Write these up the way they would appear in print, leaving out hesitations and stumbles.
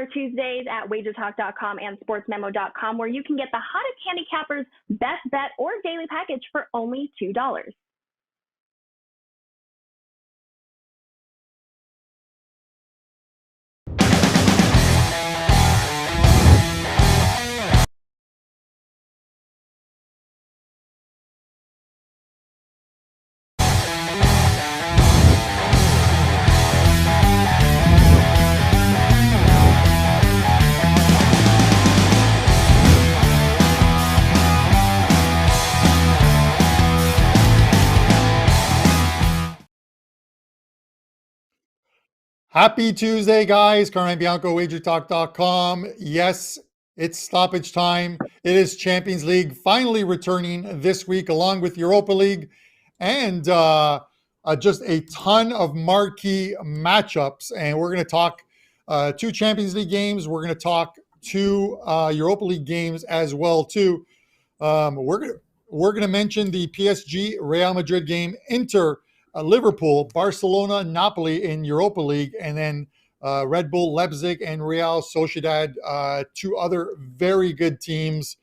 Tuesdays at WagerTalk.com and SportsMemo.com, where you can get the hottest handicappers' best bet or daily package for only $2. Happy Tuesday, guys. Carmine Bianco, WagerTalk.com. Yes, it's stoppage time. It is Champions League finally returning this week, along with Europa League and just a ton of marquee matchups. And we're going to talk 2 Champions League games. We're going to talk 2 Europa League games as well, too. We're going to mention the PSG Real Madrid game, Inter Liverpool, Barcelona, Napoli in Europa League, and then Red Bull Leipzig and Real Sociedad, 2 other very good teams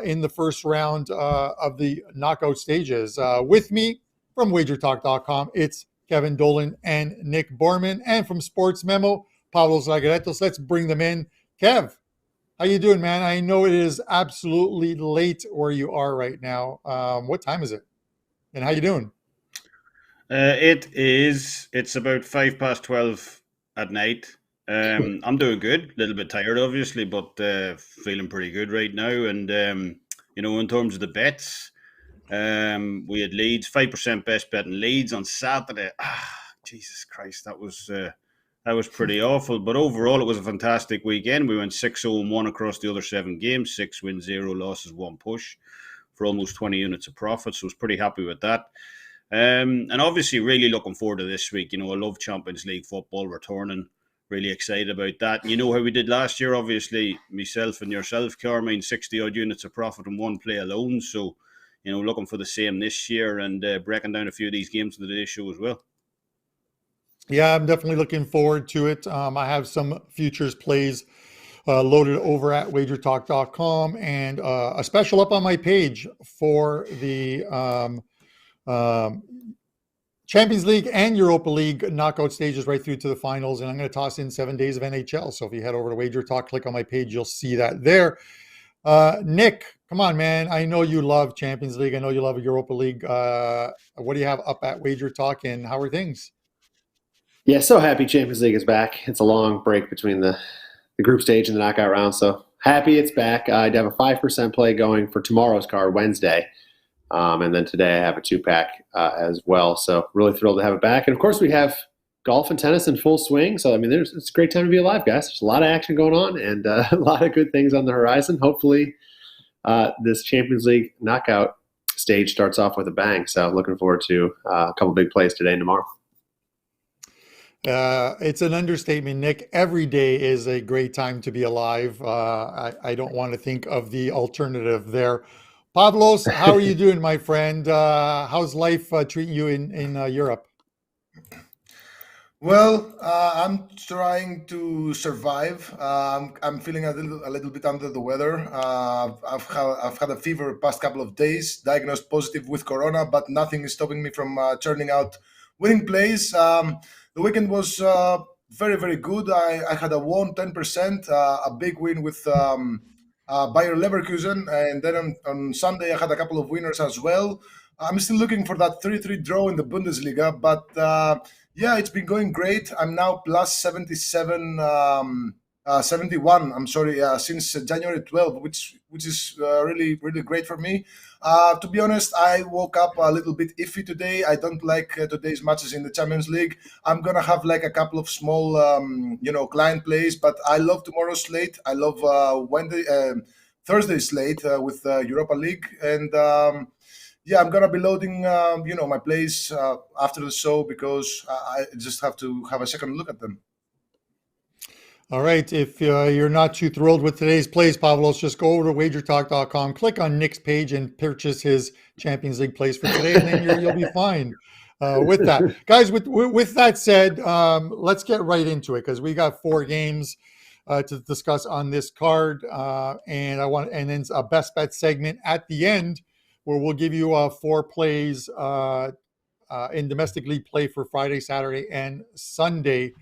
in the first round of the knockout stages. With me from WagerTalk.com, it's Kevin Dolan and Nick Borrman, and from SportsMemo, Pavlos Laguretos. Let's bring them in. Kev, how you doing, man? I know it is absolutely late where you are right now. What time is it? And how you doing? It's about 12:05 at night. I'm doing good, a little bit tired obviously, but feeling pretty good right now. And in terms of the bets, we had Leeds, 5% best bet in Leeds on Saturday. Jesus Christ, that was pretty awful. But overall, it was a fantastic weekend. We went 6-0-1 across the other 7 games, 6 wins, 0 losses, 1 push for almost 20 units of profit. So I was pretty happy with that. And obviously really looking forward to this week. I love Champions League football returning. Really excited about that. And you know how we did last year, obviously, myself and yourself, Carmine, 60-odd units of profit in 1 play alone. So, looking for the same this year and breaking down a few of these games in today's show as well. Yeah, I'm definitely looking forward to it. I have some futures plays loaded over at WagerTalk.com, and a special up on my page for the Champions League and Europa League knockout stages right through to the finals. And I'm going to toss in 7 days of NHL. So if you head over to Wager Talk, click on my page, you'll see that there. Nick, come on, man. I know you love Champions League. I know you love Europa League. What do you have up at Wager Talk, and how are things? Yeah, so happy Champions League is back. It's a long break between the group stage and the knockout round. So happy it's back. I'd have a 5% play going for tomorrow's card, Wednesday. And then today I have a 2-pack as well. So really thrilled to have it back. And of course we have golf and tennis in full swing. So, it's a great time to be alive, guys. There's a lot of action going on and a lot of good things on the horizon. Hopefully this Champions League knockout stage starts off with a bang. So looking forward to a couple big plays today and tomorrow. It's an understatement, Nick. Every day is a great time to be alive. I don't want to think of the alternative there. Pavlos, how are you doing, my friend? How's life treating you in Europe? Well, I'm trying to survive. I'm feeling a little bit under the weather. I've had a fever past couple of days, diagnosed positive with corona, but nothing is stopping me from churning out winning plays. The weekend was very, very good. I had a 10%, a big win with Bayer Leverkusen, and then on Sunday I had a couple of winners as well. I'm still looking for that 3-3 draw in the Bundesliga, but yeah, it's been going great. I'm now plus 71. Since January 12, which is really great for me. To be honest, I woke up a little bit iffy today. I don't like today's matches in the Champions League. I'm gonna have like a couple of small, client plays, but I love tomorrow's slate. I love Thursday slate with Europa League, and yeah, I'm gonna be loading, my plays after the show because I just have to have a second look at them. All right. If you're not too thrilled with today's plays, Pavlos, just go over to WagerTalk.com, click on Nick's page, and purchase his Champions League plays for today, and then you'll be fine with that. Guys, with that said, let's get right into it because we got 4 games to discuss on this card, and then a best bet segment at the end where we'll give you 4 plays in domestic league play for Friday, Saturday, and Sunday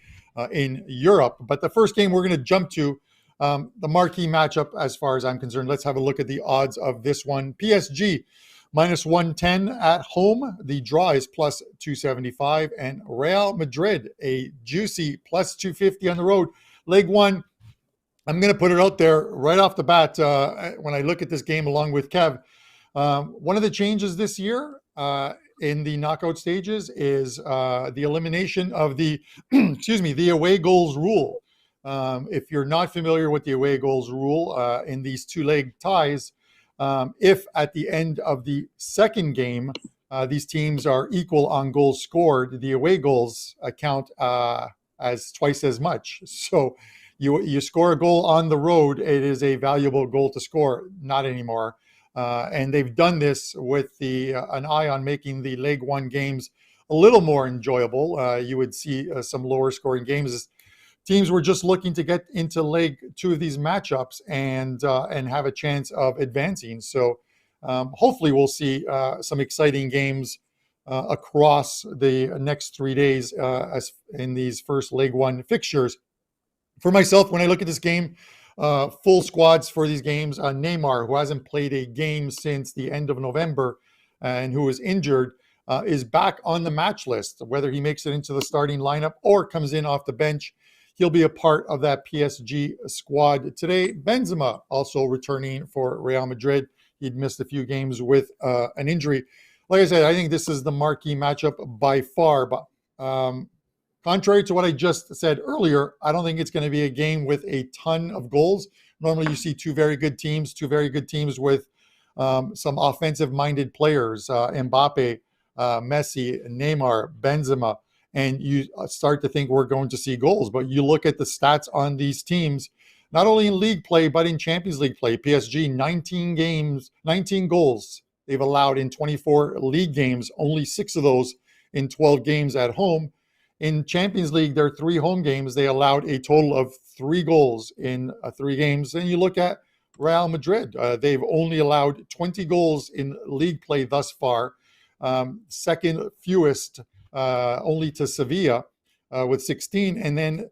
in Europe. But the first game we're going to jump to, the marquee matchup as far as I'm concerned. Let's have a look at the odds of this one. PSG minus 110 at home. The draw is plus 275. And Real Madrid, a juicy plus 250 on the road. Leg 1, I'm going to put it out there right off the bat when I look at this game along with Kev. One of the changes this year in the knockout stages is the elimination of the, the away goals rule. If you're not familiar with the away goals rule in these 2-leg ties, if at the end of the second game, these teams are equal on goals scored, the away goals count as twice as much. So you score a goal on the road, it is a valuable goal to score. Not anymore. And they've done this with an eye on making the leg 1 games a little more enjoyable. You would see some lower scoring games. Teams were just looking to get into leg 2 of these matchups and have a chance of advancing. So hopefully we'll see some exciting games across the next 3 days as in these first leg 1 fixtures. For myself, when I look at this game, full squads for these games. Neymar, who hasn't played a game since the end of November and who was injured, is back on the match list. Whether he makes it into the starting lineup or comes in off the bench, he'll be a part of that PSG squad today. Benzema also returning for Real Madrid. He'd missed a few games with an injury. Like I said, I think this is the marquee matchup by far. But contrary to what I just said earlier, I don't think it's going to be a game with a ton of goals. Normally you see two very good teams with some offensive-minded players, Mbappe, Messi, Neymar, Benzema, and you start to think we're going to see goals. But you look at the stats on these teams, not only in league play, but in Champions League play. PSG, 19 goals they've allowed in 24 league games, only 6 of those in 12 games at home. In Champions League, their 3 home games, they allowed a total of 3 goals in 3 games. Then you look at Real Madrid. They've only allowed 20 goals in league play thus far. Second fewest, only to Sevilla with 16, and then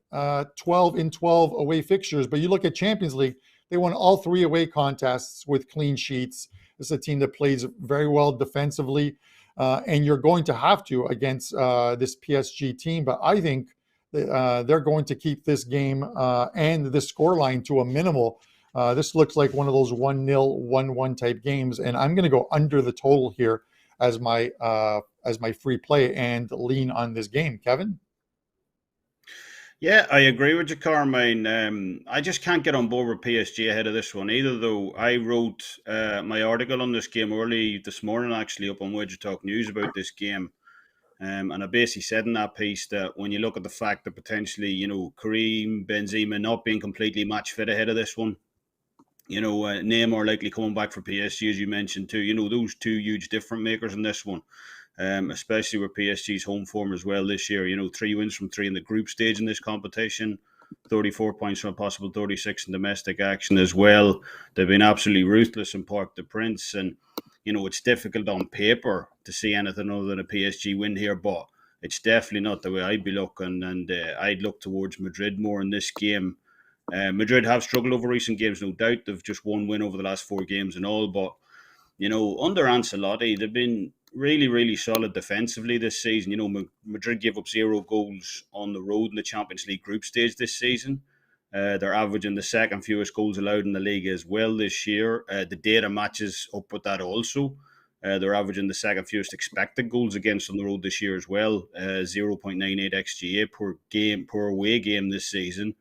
12 in 12 away fixtures. But you look at Champions League, they won all 3 away contests with clean sheets. This is a team that plays very well defensively. And you're going to have to against this PSG team. But I think they're going to keep this game and this scoreline to a minimal. This looks like one of those 1-0, 1-1 type games. And I'm going to go under the total here as my free play and lean on this game. Kevin? Yeah, I agree with you, Carmine. I just can't get on board with PSG ahead of this one either, though. I wrote my article on this game early this morning, actually, up on WagerTalk News about this game. And I basically said in that piece that when you look at the fact that potentially, Karim Benzema not being completely match fit ahead of this one, Neymar likely coming back for PSG, as you mentioned too, those 2 huge difference makers in this one. Especially with PSG's home form as well this year. 3 wins from 3 in the group stage in this competition, 34 points from a possible 36 in domestic action as well. They've been absolutely ruthless in Parc des Princes, and it's difficult on paper to see anything other than a PSG win here, but it's definitely not the way I'd be looking, and I'd look towards Madrid more in this game. Madrid have struggled over recent games, no doubt. They've just 1 win over the last 4 games and all, but under Ancelotti, they've been really, really solid defensively this season. Madrid gave up 0 goals on the road in the Champions League group stage this season. They're averaging the second fewest goals allowed in the league as well this year. The data matches up with that also. They're averaging the second fewest expected goals against on the road this year as well. 0.98 XGA per away game this season.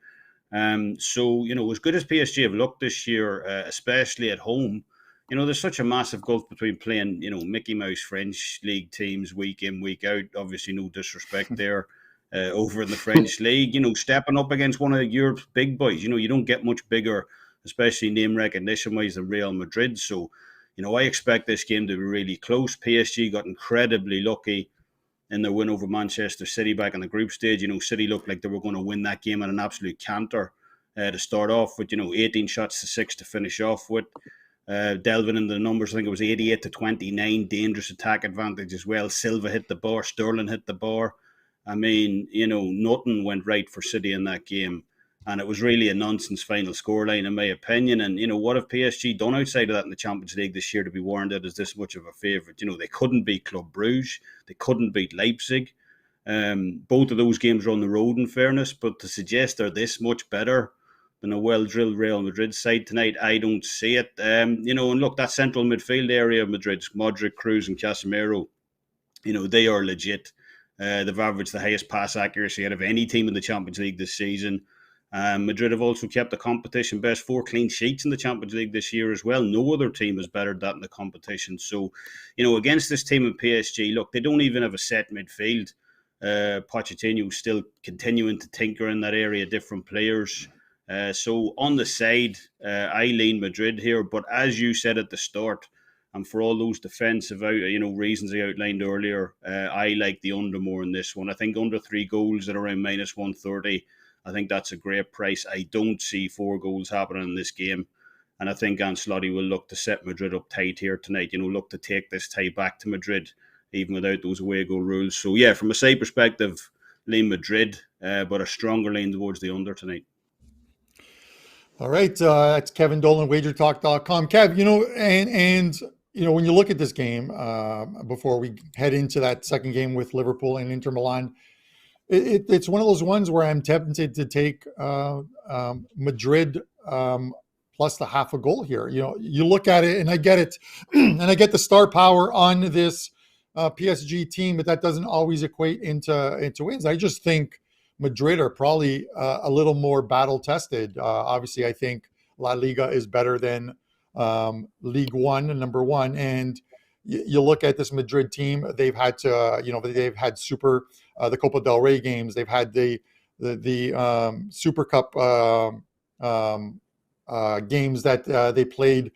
So, as good as PSG have looked this year, especially at home, there's such a massive gulf between playing, Mickey Mouse French league teams week in, week out. Obviously, no disrespect there over in the French league. Stepping up against one of Europe's big boys. You don't get much bigger, especially name recognition-wise, than Real Madrid. So, I expect this game to be really close. PSG got incredibly lucky in their win over Manchester City back in the group stage. City looked like they were going to win that game at an absolute canter. to start off with, 18 shots to 6 to finish off with. Delving into the numbers, I think it was 88 to 29, dangerous attack advantage as well. Silva hit the bar, Sterling hit the bar. I mean, nothing went right for City in that game. And it was really a nonsense final scoreline, in my opinion. And, what have PSG done outside of that in the Champions League this year to be warranted as this much of a favourite? They couldn't beat Club Brugge. They couldn't beat Leipzig. Both of those games are on the road, in fairness. But to suggest they're this much better than a well-drilled Real Madrid side tonight, I don't see it. And look, that central midfield area of Madrid, Modric, Kroos and Casemiro, they are legit. They've averaged the highest pass accuracy out of any team in the Champions League this season. Madrid have also kept the competition best 4 clean sheets in the Champions League this year as well. No other team has bettered that in the competition. So, against this team in PSG, look, they don't even have a set midfield. Pochettino's still continuing to tinker in that area, different players. So on the side, I lean Madrid here. But as you said at the start, and for all those defensive reasons I outlined earlier, I like the under more in this one. I think under 3 goals at around minus 130. I think that's a great price. I don't see 4 goals happening in this game. And I think Ancelotti will look to set Madrid up tight here tonight. Look to take this tie back to Madrid, even without those away goal rules. So, yeah, from a side perspective, lean Madrid, but a stronger lean towards the under tonight. All right. That's Kevin Dolan, WagerTalk.com. Kev, when you look at this game, before we head into that second game with Liverpool and Inter Milan, it's one of those ones where I'm tempted to take Madrid plus the half a goal here. You look at it, and I get it, and I get the star power on this PSG team, but that doesn't always equate into wins. I just think Madrid are probably a little more battle tested. Obviously, I think La Liga is better than League One, number one, and you look at this Madrid team. They've had to, they've had the Copa del Rey games. They've had the Super Cup games that they played.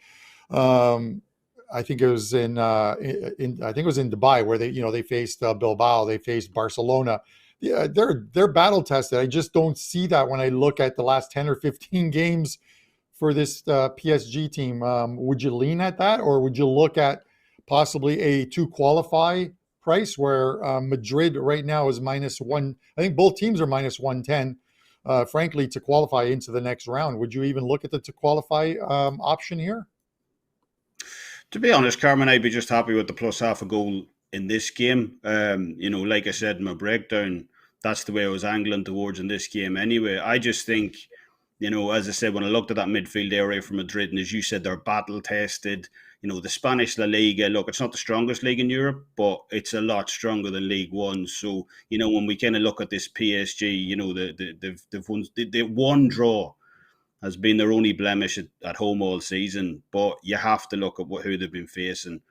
I think it was in Dubai where they faced Bilbao. They faced Barcelona. Yeah, they're battle tested. I just don't see that when I look at the last 10 or 15 games for this PSG team. Would you lean at that, or would you look at possibly a to qualify price where Madrid right now is -1? I think both teams are -110. Frankly, to qualify into the next round, would you even look at the to qualify option here? To be honest, Carmen, I'd be just happy with the plus half a goal in this game. Like I said in my breakdown, that's the way I was angling towards in this game anyway. I just think, as I said, when I looked at that midfield area for Madrid, and as you said, they're battle tested. The Spanish La Liga, look, it's not the strongest league in Europe, but it's a lot stronger than League One. So, when we kind of look at this PSG, the one draw has been their only blemish at home all season. But you have to look at who they've been facing.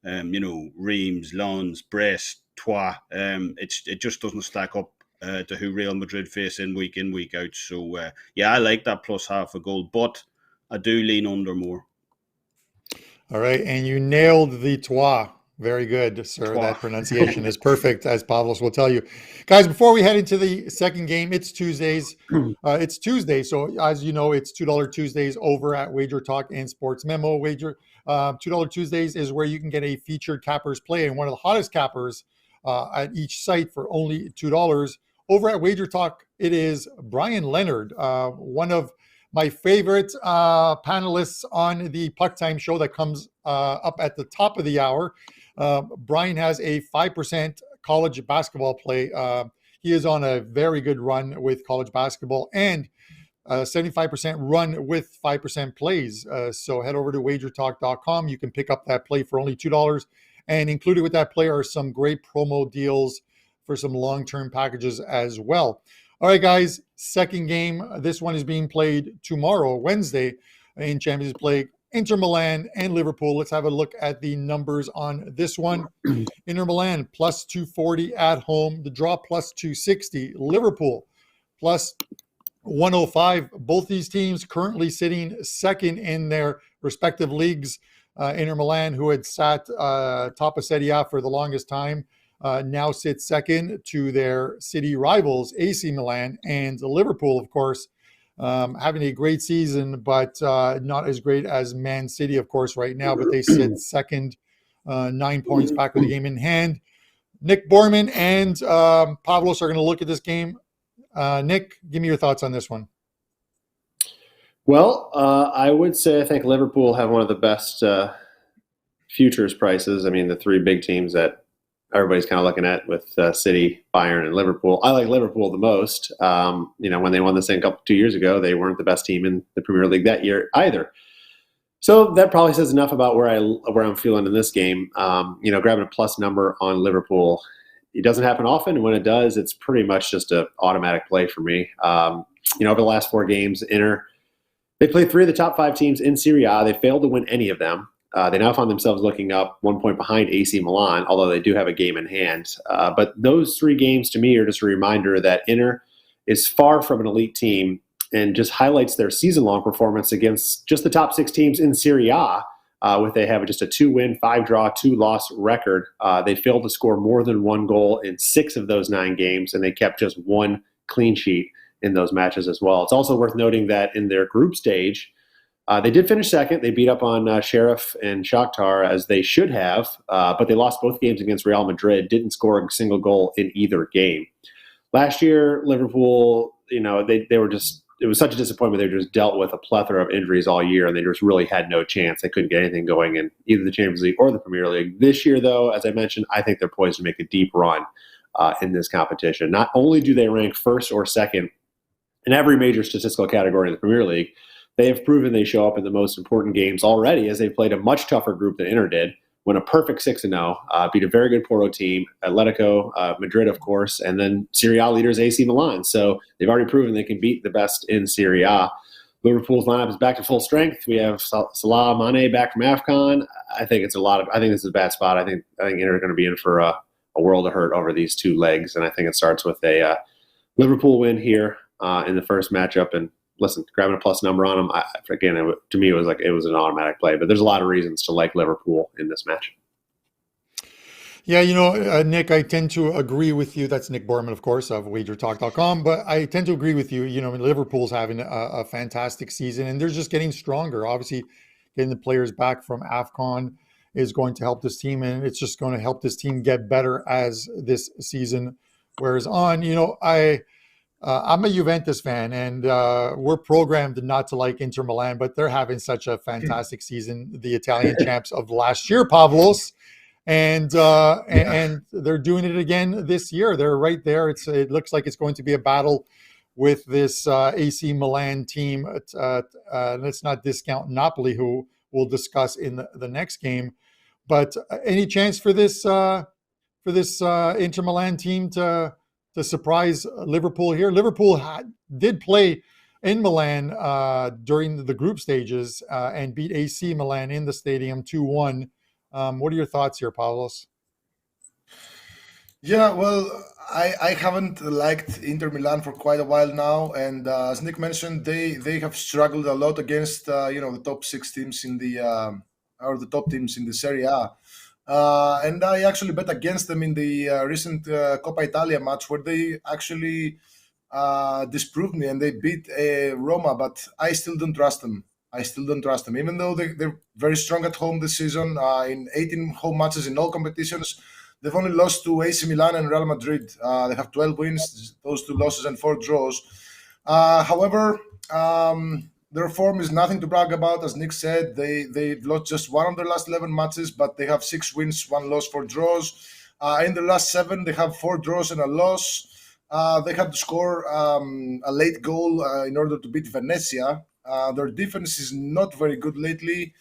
Reims, Lens, Brest, Troyes. It just doesn't stack up to who Real Madrid face in, week out. So, I like that plus half a goal, but I do lean under more. All right, and you nailed the Troyes. Very good, sir. Troyes. That pronunciation is perfect, as Pavlos will tell you. Guys, before we head into the second game, it's Tuesdays. It's Tuesday, so as you know, it's $2 Tuesdays over at WagerTalk and Sportsmemo. $2 Tuesdays is where you can get a featured cappers play, and one of the hottest cappers at each site for only $2. Over at WagerTalk, it is Brian Leonard, one of my favorite panelists on the Puck Time show that comes up at the top of the hour. Brian has a 5% college basketball play. He is on a very good run with college basketball and 75% run with 5% plays. So head over to wagertalk.com. You can pick up that play for only $2. And included with that play are some great promo deals for some long-term packages as well. All right, guys, second game. This one is being played tomorrow, Wednesday, in Champions League. Inter Milan and Liverpool. Let's have a look at the numbers on this one. Inter Milan plus 240 at home. The draw plus 260. Liverpool plus 105. Both these teams currently sitting second in their respective leagues. Inter Milan, who had sat top of Serie A for the longest time, now sits second to their city rivals, AC Milan, and Liverpool, of course, having a great season, but not as great as Man City, of course, right now. But they sit second, 9 points back with the game in hand. Nick Borrman and Pavlos are going to look at this game. Nick, give me your thoughts on this one. Well, I would say I think Liverpool have one of the best futures prices. I mean, the three big teams that everybody's kind of looking at with City, Bayern, and Liverpool. I like Liverpool the most. When they won this thing 2 years ago, they weren't the best team in the Premier League that year either. So that probably says enough about where I'm feeling in this game. Grabbing a plus number on Liverpool, it doesn't happen often. And when it does, it's pretty much just an automatic play for me. Over the last 4 games, Inter, they played 3 of the top 5 teams in Serie A. They failed to win any of them. They now find themselves looking up 1 point behind AC Milan, although they do have a game in hand. But those 3 games to me are just a reminder that Inter is far from an elite team and just highlights their season-long performance against just the top 6 teams in Serie A. They have just a 2-win, 5-draw, 2-loss record. They failed to score more than 1 goal in 6 of those 9 games, and they kept just 1 clean sheet in those matches as well. It's also worth noting that in their group stage, they did finish second. They beat up on Sheriff and Shakhtar as they should have, but they lost both games against Real Madrid, didn't score a single goal in either game. Last year, Liverpool, they were just, it was such a disappointment. They just dealt with a plethora of injuries all year, and they just really had no chance. They couldn't get anything going in either the Champions League or the Premier League. This year, though, as I mentioned, I think they're poised to make a deep run in this competition. Not only do they rank first or second in every major statistical category in the Premier League, they have proven they show up in the most important games already, as they've played a much tougher group than Inter did, won a perfect 6-0, beat a very good Porto team, Atletico Madrid, of course, and then Serie A leaders AC Milan. So they've already proven they can beat the best in Serie A. Liverpool's lineup is back to full strength. We have Salah, Mane back from AFCON. I think this is a bad spot. I think Inter are going to be in for a world of hurt over these 2 legs, and I think it starts with a Liverpool win here in the first matchup. And listen, grabbing a plus number on them, to me, it was an automatic play. But there's a lot of reasons to like Liverpool in this match. Yeah, Nick, I tend to agree with you. That's Nick Borrman, of course, of WagerTalk.com. But I tend to agree with you. Liverpool's having a fantastic season, and they're just getting stronger. Obviously, getting the players back from AFCON is going to help this team, and it's just going to help this team get better as this season wears on. I'm a Juventus fan, and we're programmed not to like Inter Milan, but they're having such a fantastic season, the Italian champs of last year, Pavlos, and they're doing it again this year. They're right there. It looks like it's going to be a battle with this AC Milan team. Let's not discount Napoli, who we'll discuss in the next game. But any chance for this Inter Milan team to surprise Liverpool here? Liverpool did play in Milan during the group stages and beat AC Milan in the stadium 2-1. What are your thoughts here, Pavlos? Yeah, well, I haven't liked Inter Milan for quite a while now, and as Nick mentioned, they have struggled a lot against the top 6 teams in the or the top teams in the Serie A. And I actually bet against them in the recent Coppa Italia match, where they actually disproved me and they beat Roma, but I still don't trust them. Even though they're very strong at home this season. In 18 home matches in all competitions, they've only lost to AC Milan and Real Madrid. They have 12 wins, those 2 losses and 4 draws. However, their form is nothing to brag about. As Nick said, they've lost just 1 of their last 11 matches, but they have 6 wins, 1 loss, 4 draws. In the last 7, they have 4 draws and a loss. They had to score a late goal in order to beat Venezia. Their defense is not very good lately.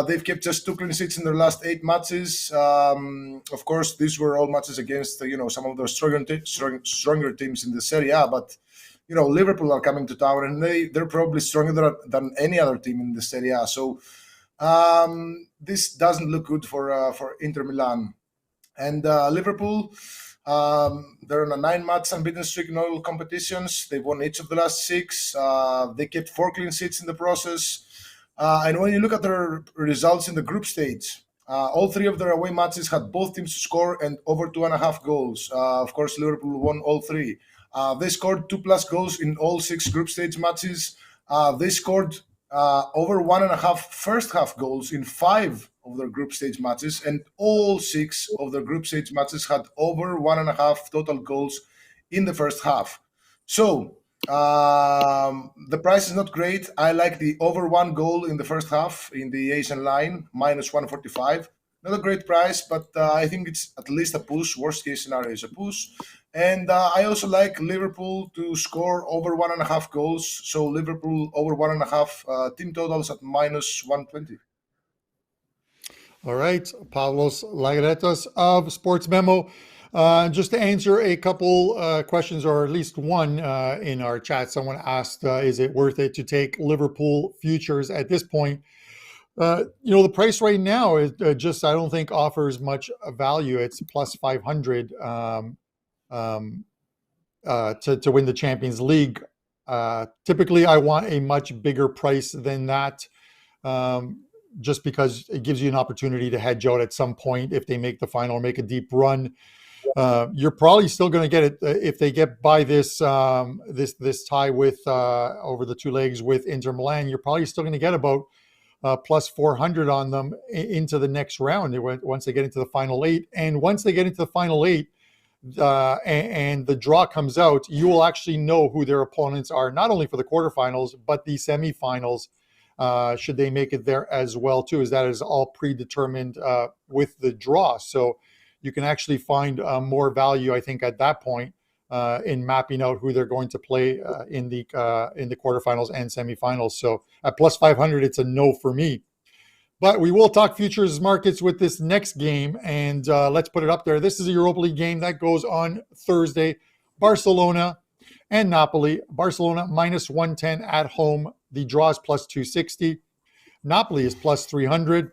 They've kept just 2 clean sheets in their last 8 matches. Of course, these were all matches against some of the stronger teams in the Serie A, but Liverpool are coming to town, and they're probably stronger than any other team in the Serie A. So this doesn't look good for Inter Milan. And Liverpool, they're on a 9-match unbeaten streak in all competitions. They've won each of the last 6. They kept 4 clean sheets in the process. And when you look at their results in the group stage, all 3 of their away matches had both teams to score and over 2.5 goals. Of course, Liverpool won all 3. They scored 2+ goals in all 6 group stage matches. They scored over 1.5 first half goals in 5 of their group stage matches, and all 6 of their group stage matches had over 1.5 total goals in the first half. So the price is not great. I like the over 1 goal in the first half in the Asian line, -145. Not a great price, but I think it's at least a push. Worst case scenario is a push. And I also like Liverpool to score over 1.5 goals. So Liverpool over 1.5 team totals at -120. All right, Pavlos Laguretos of Sports Memo. Just to answer a couple questions, or at least one in our chat, someone asked, is it worth it to take Liverpool futures at this point? The price right now is just, I don't think offers much value. It's plus 500 to win the Champions League. Typically, I want a much bigger price than that, just because it gives you an opportunity to hedge out at some point if they make the final or make a deep run. You're probably still going to get it if they get by this tie with over the 2 legs with Inter Milan. You're probably still going to get about plus 400 on them into the next round once they get into the final 8. And once they get into the final 8 and the draw comes out, you will actually know who their opponents are, not only for the quarterfinals, but the semifinals, should they make it there as well, too, as that is all predetermined with the draw. So you can actually find more value, I think, at that point in mapping out who they're going to play in the quarterfinals and semifinals. So at plus 500, it's a no for me. But we will talk futures markets with this next game, and let's put it up there. This is a Europa League game that goes on Thursday. Barcelona and Napoli. Barcelona -110 at home. The draw is plus 260. Napoli is plus 300.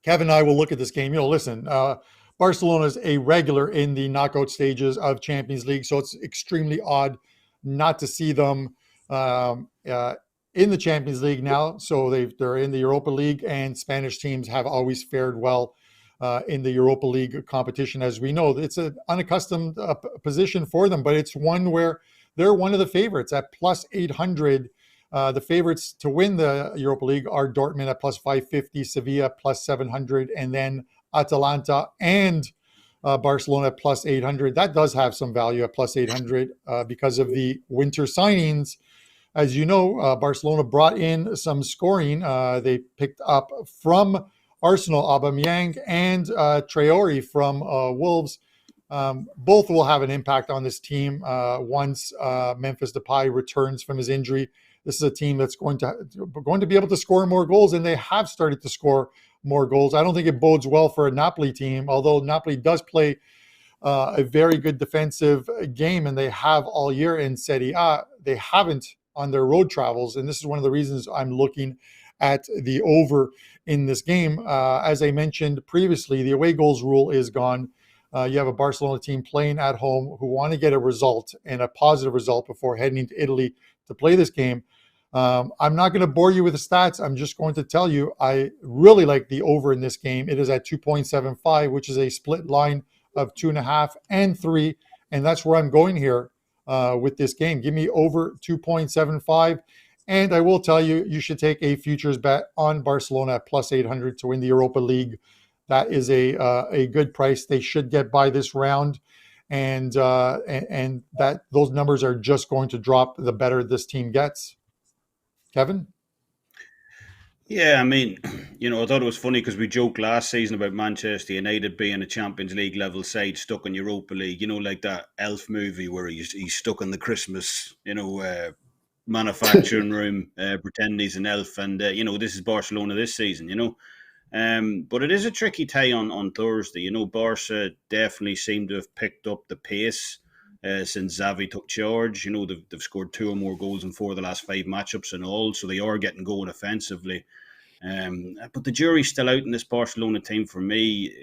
Kevin and I will look at this game. Listen, Barcelona is a regular in the knockout stages of Champions League, so it's extremely odd not to see them in the Champions League now. So they're in the Europa League, and Spanish teams have always fared well in the Europa League competition. As we know, it's an unaccustomed position for them, but it's one where they're one of the favorites at plus 800. The favorites to win the Europa League are Dortmund at plus 550, Sevilla plus 700, and then Atalanta and Barcelona at plus 800. That does have some value at plus 800 because of the winter signings. As you know, Barcelona brought in some scoring. They picked up from Arsenal Aubameyang and Traore from Wolves. Both will have an impact on this team once Memphis Depay returns from his injury. This is a team that's going to be able to score more goals, and they have started to score more goals. I don't think it bodes well for a Napoli team, although Napoli does play a very good defensive game, and they have all year in Serie A. They haven't on their road travels, and this is one of the reasons I'm looking at the over in this game. As I mentioned previously, the away goals rule is gone. You have a Barcelona team playing at home who want to get a result, and a positive result, before heading to Italy to play this game. I'm not going to bore you with the stats. I'm just going to tell you I really like the over in this game. It is at 2.75, which is a split line of 2.5 and 3, and that's where I'm going here with this game. Give me over 2.75, and I will tell you, you should take a futures bet on Barcelona at plus 800 to win the Europa League. That is a good price. They should get by this round, and that those numbers are just going to drop the better this team gets. Kevin? Yeah, I mean, I thought it was funny because we joked last season about Manchester United being a Champions League level side stuck in Europa League, like that Elf movie where he's stuck in the Christmas, manufacturing room, pretending he's an elf. And, this is Barcelona this season, But it is a tricky tie on Thursday. Barca definitely seem to have picked up the pace since Xavi took charge. They've scored 2 or more goals in 4 of the last 5 matchups and all, so they are getting going offensively. But the jury's still out in this Barcelona team for me.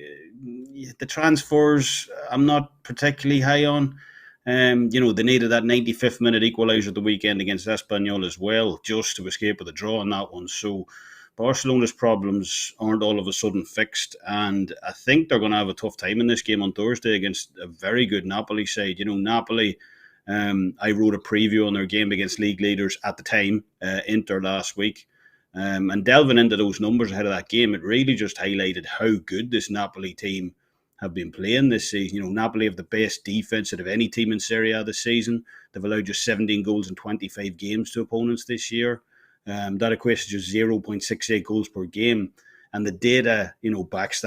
The transfers, I'm not particularly high on. They needed that 95th minute equaliser the weekend against Espanyol as well, just to escape with a draw on that one. So Barcelona's problems aren't all of a sudden fixed, and I think they're going to have a tough time in this game on Thursday against a very good Napoli side. Napoli I wrote a preview on their game against league leaders at the time, Inter, last week. And delving into those numbers ahead of that game, it really just highlighted how good this Napoli team have been playing this season. You know, Napoli have the best defense out of any team in Serie A this season. They've allowed just 17 goals in 25 games to opponents this year. That equates to just 0.68 goals per game. And the data, you know, backs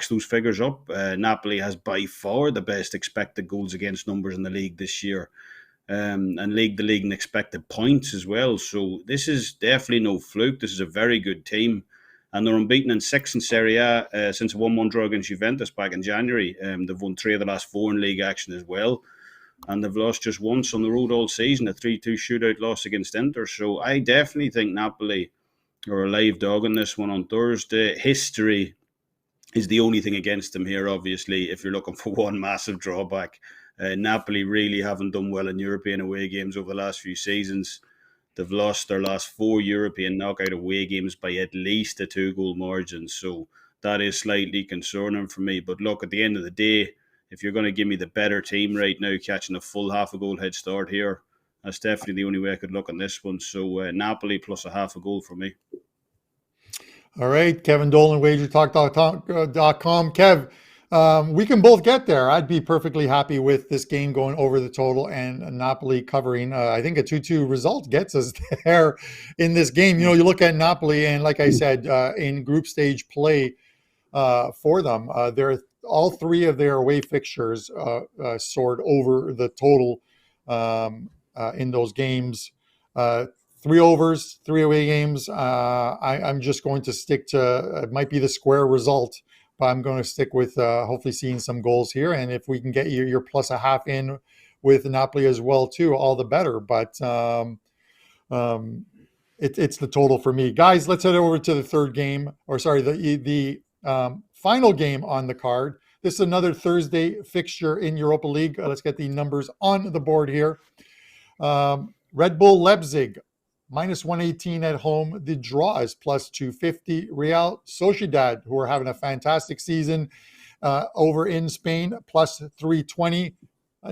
those figures up. Napoli has by far the best expected goals against numbers in the league this year. And lead the league in expected points as well. So this is definitely no fluke. This is a very good team. And they're unbeaten in 6 in Serie A since a 1-1 draw against Juventus back in January. They've won 3 of the last 4 in league action as well. And they've lost just once on the road all season, a 3-2 shootout loss against Inter. So I definitely think Napoli are a live dog in this one on Thursday. History is the only thing against them here, obviously, if you're looking for one massive drawback. Napoli really haven't done well in European away games over the last few seasons. They've lost their last 4 European knockout away games by at least a 2-goal margin. So that is slightly concerning for me. But look, at the end of the day, if you're going to give me the better team right now, catching a full half a goal head start here, that's definitely the only way I could look on this one. So Napoli plus a half a goal for me. All right, Kevin Dolan, WagerTalk.com. Kev, we can both get there. I'd be perfectly happy with this game going over the total and Napoli covering. I think a 2-2 result gets us there in this game. You know, you look at Napoli, and like I said, in group stage play for them, all 3 of their away fixtures soared over the total in those games. 3 overs, 3 away games. I'm just going to stick to, it might be the square result, but I'm going to stick with hopefully seeing some goals here. And if we can get your plus a half in with Napoli as well, too, all the better. But it's the total for me. Guys, let's head over to the third game, or sorry, the final game on the card. This is another Thursday fixture in Europa League. Let's get the numbers on the board here. Red Bull Leipzig, minus 118 at home. The draw is plus 250. Real Sociedad, who are having a fantastic season over in Spain, plus 320.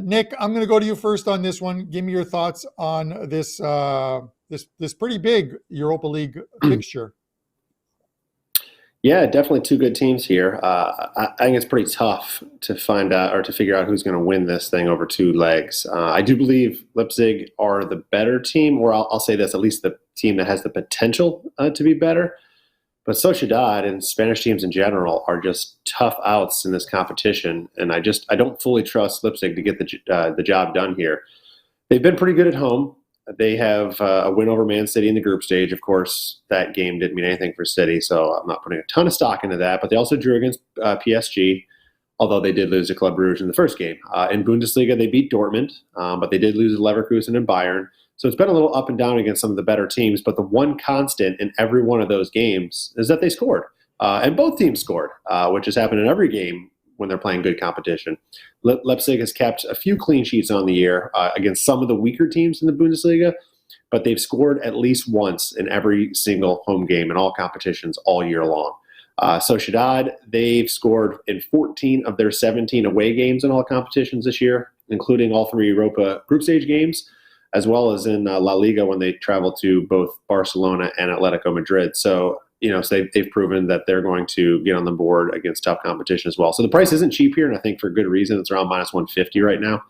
Nick, I'm going to go to you first on this one. Give me your thoughts on this this pretty big Europa League fixture. Yeah, definitely 2 good teams here. I think it's pretty tough to find out or to figure out who's going to win this thing over 2 legs. I do believe Leipzig are the better team, or I'll say this, at least the team that has the potential to be better. But Sociedad and Spanish teams in general are just tough outs in this competition, and I don't fully trust Leipzig to get the job done here. They've been pretty good at home. They have a win over Man City in the group stage. Of course, that game didn't mean anything for City, so I'm not putting a ton of stock into that. But they also drew against PSG, although they did lose to Club Brugge in the first game. In Bundesliga, they beat Dortmund, but they did lose to Leverkusen and Bayern. So it's been a little up and down against some of the better teams. But the one constant in every one of those games is that they scored. And both teams scored, which has happened in every game when they're playing good competition. Leipzig has kept a few clean sheets on the year against some of the weaker teams in the Bundesliga, but they've scored at least once in every single home game in all competitions all year long. Sociedad, they've scored in 14 of their 17 away games in all competitions this year, including all 3 Europa group stage games, as well as in La Liga when they travel to both Barcelona and Atletico Madrid. So they've proven that they're going to get on the board against tough competition as well. So the price isn't cheap here, and I think for good reason. It's around minus 150 right now.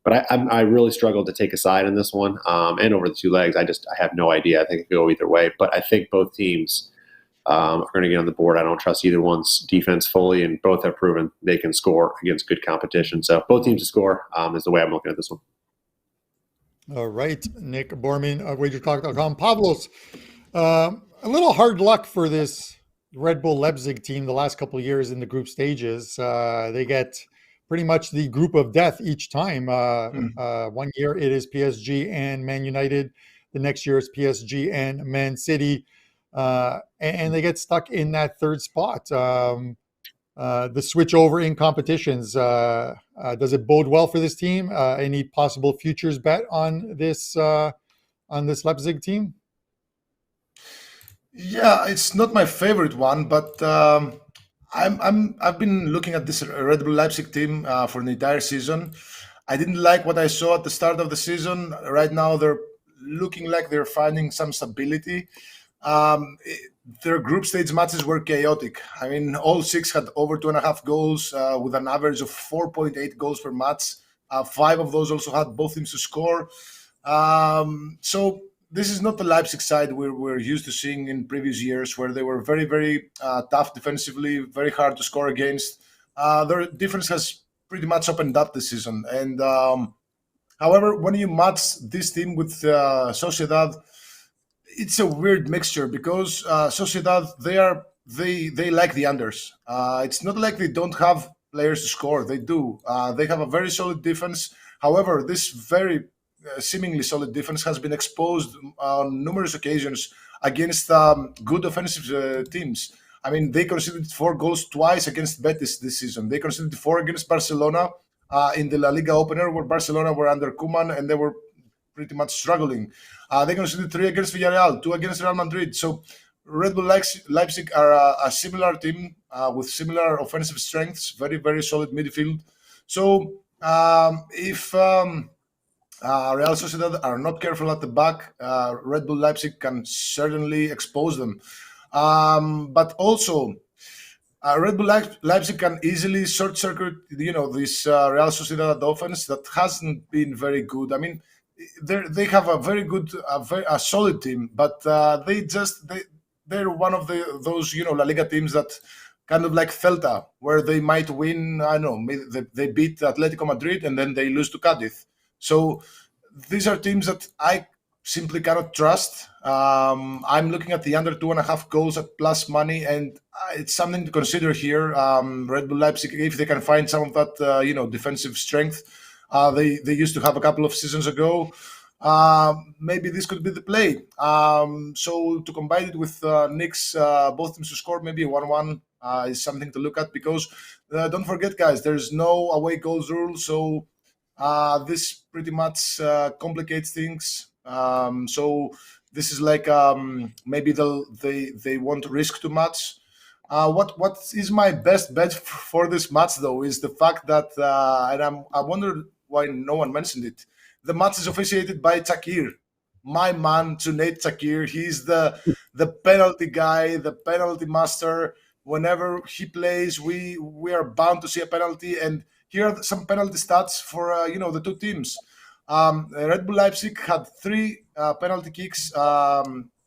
But I really struggled to take a side in this one. And over the 2 legs, I have no idea. I think it could go either way. But I think both teams are going to get on the board. I don't trust either one's defense fully, and both have proven they can score against good competition. So both teams to score is the way I'm looking at this one. All right, Nick Borrman of WagerTalk.com. Pavlos, a little hard luck for this Red Bull Leipzig team the last couple of years in the group stages. They get pretty much the group of death each time. 1 year it is PSG and Man United. The next year it's PSG and Man City. And they get stuck in that 3rd spot. The switch over in competitions, does it bode well for this team? Any possible futures bet on this Leipzig team? Yeah, it's not my favorite one, but I've been looking at this Red Bull Leipzig team for the entire season. I didn't like what I saw at the start of the season. Right now, they're looking like they're finding some stability. Their group stage matches were chaotic. I mean, all 6 had over 2.5 goals with an average of 4.8 goals per match. 5 of those also had both teams to score. So this is not the Leipzig side we're used to seeing in previous years, where they were very, very tough defensively, very hard to score against. Their difference has pretty much opened up this season. And however, when you match this team with Sociedad, it's a weird mixture because Sociedad, they like the unders. It's not like they don't have players to score. They do. They have a very solid defense. However, this very seemingly solid defense has been exposed on numerous occasions against good offensive teams. I mean, they conceded 4 goals twice against Betis this season. They conceded 4 against Barcelona in the La Liga opener, where Barcelona were under Koeman and they were pretty much struggling. They conceded 3 against Villarreal, 2 against Real Madrid. So Red Bull Leipzig are a similar team with similar offensive strengths, very, very solid midfield. So if Real Sociedad are not careful at the back, Red Bull Leipzig can certainly expose them. But also, Red Bull Leipzig can easily short-circuit, this Real Sociedad offense that hasn't been very good. I mean, they have a very good, a solid team, but they're one of those La Liga teams that kind of like Celta, where they might win. I don't know, maybe they beat Atletico Madrid and then they lose to Cadiz. So these are teams that I simply cannot trust. I'm looking at the under 2.5 goals at plus money, and it's something to consider here. Red Bull Leipzig, if they can find some of that, defensive strength they used to have a couple of seasons ago, maybe this could be the play. So to combine it with Nick's both teams to score, maybe a 1-1 is something to look at, because don't forget, guys, there's no away goals rule, so this pretty much complicates things. So this is like maybe they won't risk too much. What is my best bet for this match, though, is the fact that and I wonder why no one mentioned it. The match is officiated by Chakir, my man, Cüneyt Chakir. He's the penalty guy, the penalty master. Whenever he plays, we are bound to see a penalty. And here are some penalty stats for the two teams. Red Bull Leipzig had 3 penalty kicks,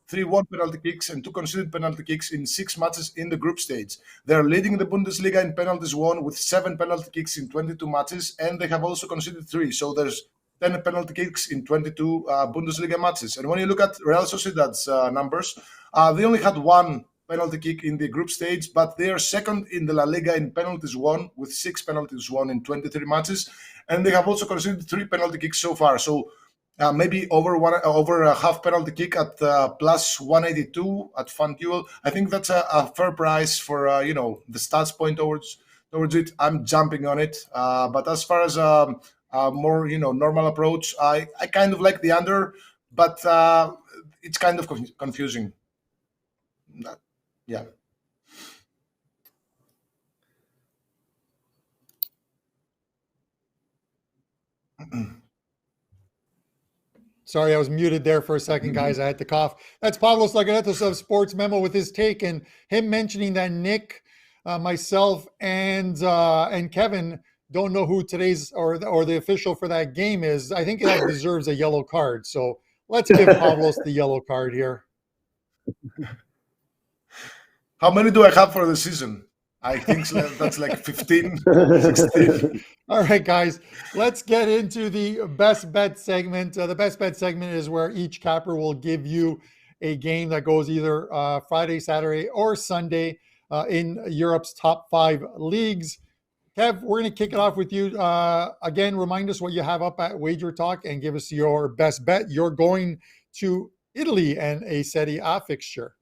3 won penalty kicks, and 2 conceded penalty kicks in 6 matches in the group stage. They're leading the Bundesliga in penalties won with 7 penalty kicks in 22 matches, and they have also conceded 3. So there's 10 penalty kicks in 22 Bundesliga matches. And when you look at Real Sociedad's numbers, they only had 1 penalty kick in the group stage, but they are second in the La Liga in penalties won with 6 penalties won in 23 matches, and they have also conceded 3 penalty kicks so far. So maybe over a half penalty kick at plus 182 at FanDuel. I think that's a fair price for the stats point towards it. I'm jumping on it, but as far as a more normal approach, I kind of like the under, but it's kind of confusing. Yeah. Sorry, I was muted there for a second, guys. I had to cough. That's Pavlos Laguretos of Sportsmemo with his take, and him mentioning that Nick, myself, and Kevin don't know who today's or the official for that game is. I think that deserves a yellow card. So let's give Pavlos the yellow card here. How many do I have for the season? I think that's like 15, 16. All right, guys, let's get into the best bet segment. The best bet segment is where each capper will give you a game that goes either Friday, Saturday, or Sunday in Europe's top 5 leagues. Kev, we're going to kick it off with you. Again, remind us what you have up at WagerTalk and give us your best bet. You're going to Italy and a Serie A fixture.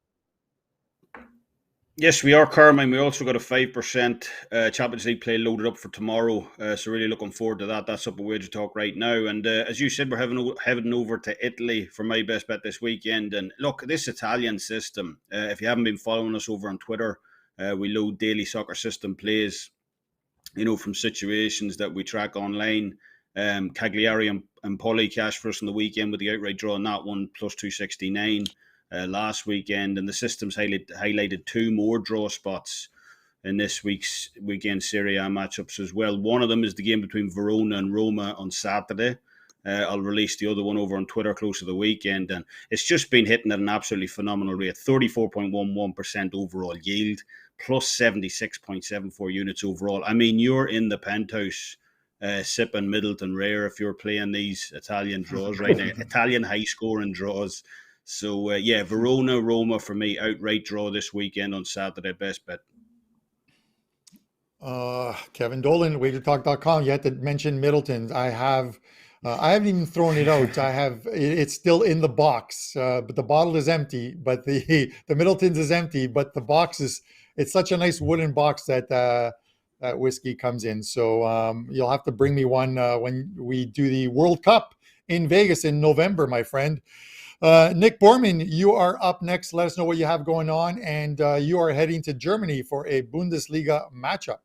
Yes, we are, Carmine. We also got a 5% Champions League play loaded up for tomorrow. So really looking forward to that. That's up at WagerTalk right now. And as you said, we're heading over to Italy for my best bet this weekend. And look, this Italian system, if you haven't been following us over on Twitter, we load daily soccer system plays, from situations that we track online. Cagliari and Poli cashed for us on the weekend with the outright draw on that one, plus 269 last weekend. And the system's highlighted 2 more draw spots in this week's weekend Serie A matchups as well. One of them is the game between Verona and Roma on Saturday. I'll release the other one over on Twitter close to the weekend. And it's just been hitting at an absolutely phenomenal rate. 34.11% overall yield, plus 76.74 units overall. I mean, you're in the penthouse sipping Middleton Rare if you're playing these Italian draws right now. Italian high-scoring draws. So, Verona, Roma for me, outright draw this weekend on Saturday, best bet. Kevin Dolan, WagerTalk.com. You had to mention Middleton's. I haven't even thrown it out. It's still in the box, but the bottle is empty. But the Middleton's is empty, but the box it's such a nice wooden box that that whiskey comes in. So you'll have to bring me one when we do the World Cup in Vegas in November, my friend. Nick Borrman, you are up next. Let us know what you have going on, and you are heading to Germany for a Bundesliga matchup.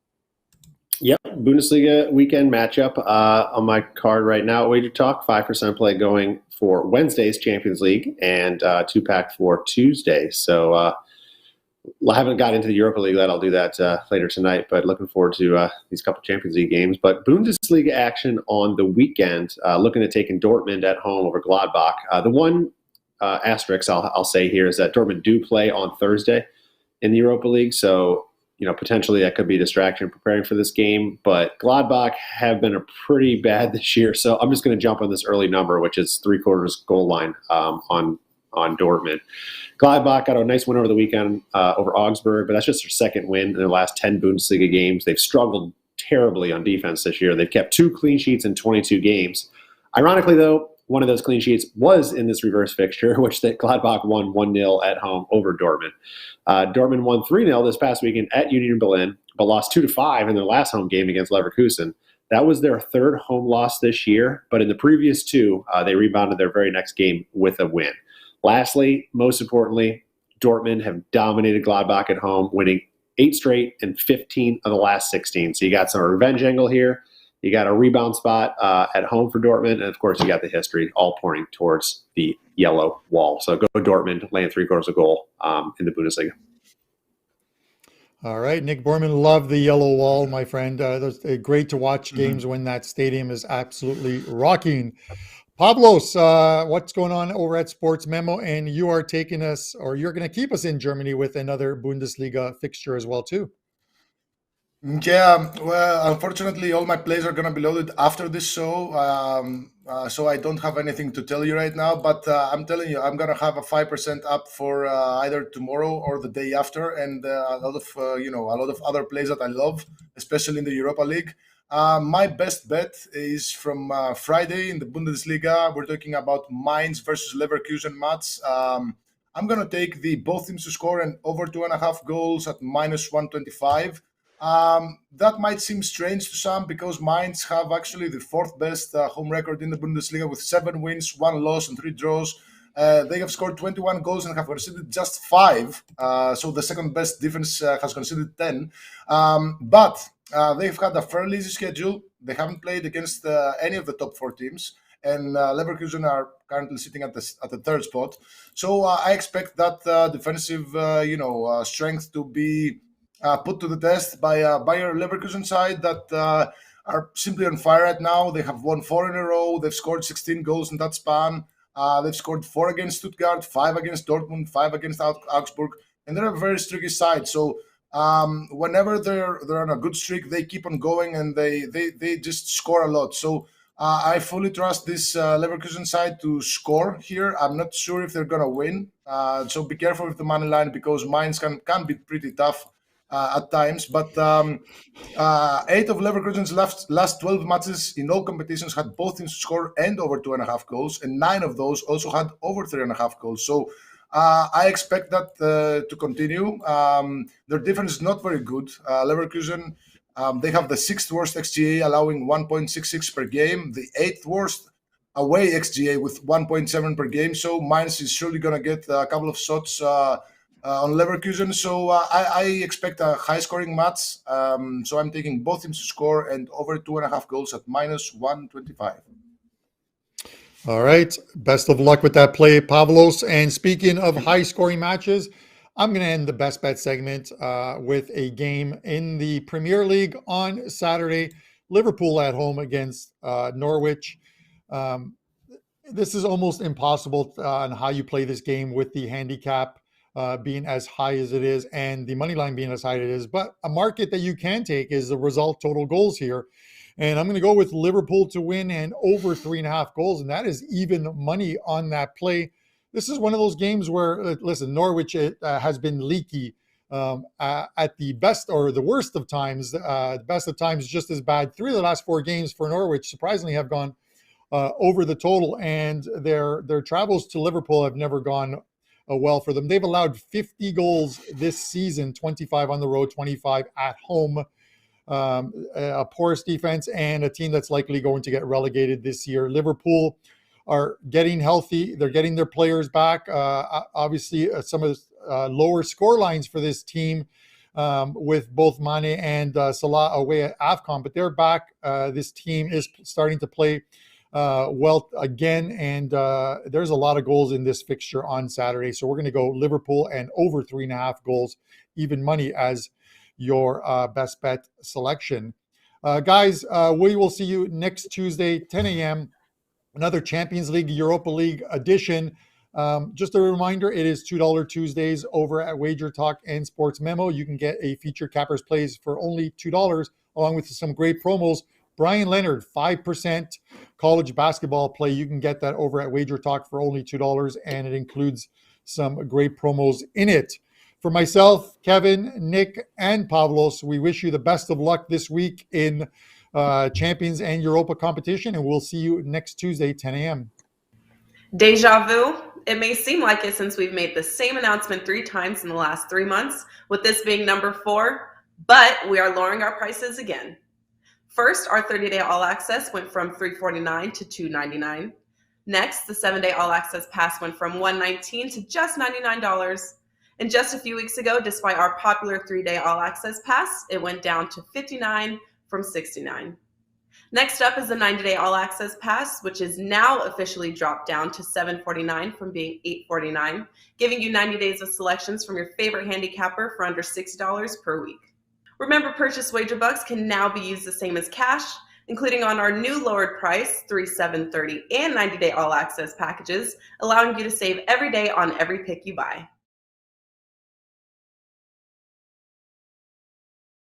Yep, Bundesliga weekend matchup on my card right now. Wager Talk, 5% play going for Wednesday's Champions League and 2-pack for Tuesday. So I haven't got into the Europa League yet. I'll do that later tonight, but looking forward to these couple Champions League games. But Bundesliga action on the weekend, looking at taking Dortmund at home over Gladbach. The one asterisk I'll say here is that Dortmund do play on Thursday in the Europa League, so potentially that could be a distraction preparing for this game. But Gladbach have been pretty bad this year, so I'm just going to jump on this early number, which is 3/4 goal line on Dortmund. Gladbach got a nice win over the weekend over Augsburg, but that's just their second win in their last 10 Bundesliga games. They've struggled terribly on defense this year. They've kept 2 clean sheets in 22 games. Ironically, though, one of those clean sheets was in this reverse fixture, which that Gladbach won 1-0 at home over Dortmund. Dortmund won 3-0 this past weekend at Union Berlin, but lost 2-5 in their last home game against Leverkusen. That was their 3rd home loss this year, but in the previous 2, they rebounded their very next game with a win. Lastly, most importantly, Dortmund have dominated Gladbach at home, winning 8 straight and 15 of the last 16. So you got some revenge angle here. You got a rebound spot at home for Dortmund, and of course you got the history all pointing towards the yellow wall. So go Dortmund, laying 3/4 goal in the Bundesliga. All right, Nick Borrman, love the yellow wall, my friend. It's great to watch games when that stadium is absolutely rocking. Pavlos, what's going on over at SportsMemo? And you are taking us, or you're going to keep us in Germany with another Bundesliga fixture as well, too. Yeah, well, unfortunately, all my plays are going to be loaded after this show, so I don't have anything to tell you right now. But I'm telling you, I'm going to have a 5% up for either tomorrow or the day after, and a lot of other plays that I love, especially in the Europa League. My best bet is from Friday in the Bundesliga. We're talking about Mainz versus Leverkusen match. I'm going to take both teams to score and over 2.5 goals at -125. That might seem strange to some because Mainz have actually the 4th best home record in the Bundesliga with 7 wins, 1 loss, and 3 draws. They have scored 21 goals and have conceded just 5. So the second best defense has conceded 10. But they've had a fairly easy schedule. They haven't played against any of the top 4 teams. And Leverkusen are currently sitting at the 3rd spot. So I expect that defensive strength to be put to the test by Bayer Leverkusen side that are simply on fire right now. They have won 4 in a row. They've scored 16 goals in that span. They've scored 4 against Stuttgart, 5 against Dortmund, 5 against Augsburg, and they're a very streaky side. So whenever they're on a good streak, they keep on going and they just score a lot. So I fully trust this Leverkusen side to score here. I'm not sure if they're gonna win. So be careful with the money line because Mainz can be pretty tough at times, but 8 of Leverkusen's last 12 matches in all competitions had both teams score and over 2.5 goals, and 9 of those also had over 3.5 goals. So I expect that to continue. Their defense is not very good. Leverkusen, they have the 6th worst XGA, allowing 1.66 per game, the 8th worst away XGA with 1.7 per game. So Mainz is surely going to get a couple of shots on Leverkusen. So I expect a high-scoring match. So I'm taking both teams to score and over 2.5 goals at -125. All right. Best of luck with that play, Pavlos. And speaking of high-scoring matches, I'm going to end the best bet segment with a game in the Premier League on Saturday. Liverpool at home against Norwich. This is almost impossible on how you play this game with the handicap being as high as it is and the money line being as high as it is. But a market that you can take is the result total goals here. And I'm going to go with Liverpool to win and over 3.5 goals. And that is even money on that play. This is one of those games where, listen, Norwich has been leaky at the best or the worst of times. The best of times just as bad. 3 of the last 4 games for Norwich surprisingly have gone over the total, and their travels to Liverpool have never gone well for them. They've allowed 50 goals this season, 25 on the road, 25 at home. A porous defense and a team that's likely going to get relegated this year. Liverpool are getting healthy. They're getting their players back. Obviously, some of the lower score lines for this team with both Mane and Salah away at AFCON, but they're back. This team is starting to play well again, and there's a lot of goals in this fixture on Saturday. So we're going to go Liverpool and over 3.5 goals, even money as your best bet selection. Guys, we will see you next Tuesday, 10 a.m., another Champions League, Europa League edition. Just a reminder, it is $2 Tuesdays over at WagerTalk and Sportsmemo. You can get a feature cappers plays for only $2, along with some great promos. Brian Leonard, 5% college basketball play. You can get that over at WagerTalk for only $2, and it includes some great promos in it. For myself, Kevin, Nick, and Pavlos, we wish you the best of luck this week in Champions and Europa competition, and we'll see you next Tuesday, 10 a.m. Deja vu. It may seem like it since we've made the same announcement 3 times in the last 3 months, with this being number 4, but we are lowering our prices again. First, our 30-day all-access went from $349 to $299. Next, the 7-day all-access pass went from $119 to just $99. And just a few weeks ago, despite our popular 3-day all-access pass, it went down to $59 from $69. Next up is the 90-day all-access pass, which is now officially dropped down to $749 from being $849, giving you 90 days of selections from your favorite handicapper for under $6 per week. Remember, purchased wager bucks can now be used the same as cash, including on our new lowered price, 3, 7, 30, and 90-day all-access packages, allowing you to save every day on every pick you buy.